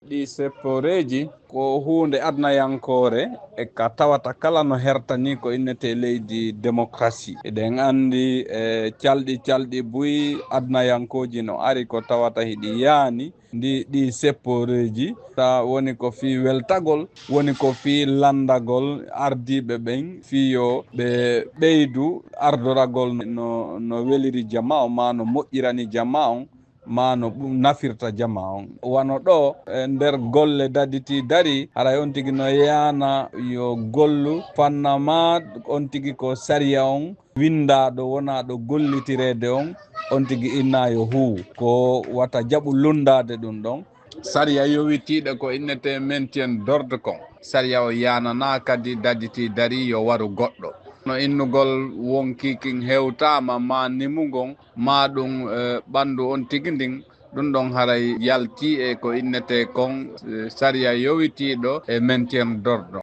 ɗi sepporeji ko hunde adnayankore e ka tawata kala no hertani ko innete leydi démocratie eɗen andi calɗi buyi adnayankoji no ari ko tawata hiɗi yaani ɗi sepporeji ta woni ko fi weltagol woni ko fi landagol ardiɓe ɓen fiyo ɓe ɓeydu ardoragol no weliri jama o ma no moƴƴirani jama on ma no nafirta jama on wano ɗo nder golle daditi dari haray on tigui no yana yo gollu fannama on tigui ko sariya on windaɗo wona ɗo gollitirede on tigui inna yo huwu ko wata jaaɓu lundade ɗum ɗon sariya yowitiɗo ko innete maintien d'ordre kon sariya o yanana kadi daditi dari yo waru goɗɗo no innugol wonkikin hewtama ma nimugon ma ɗum ɓandu on tigui ndin ɗum ɗon haray yalti e ko innete kon sariya yowitiɗo e maintien d'ordre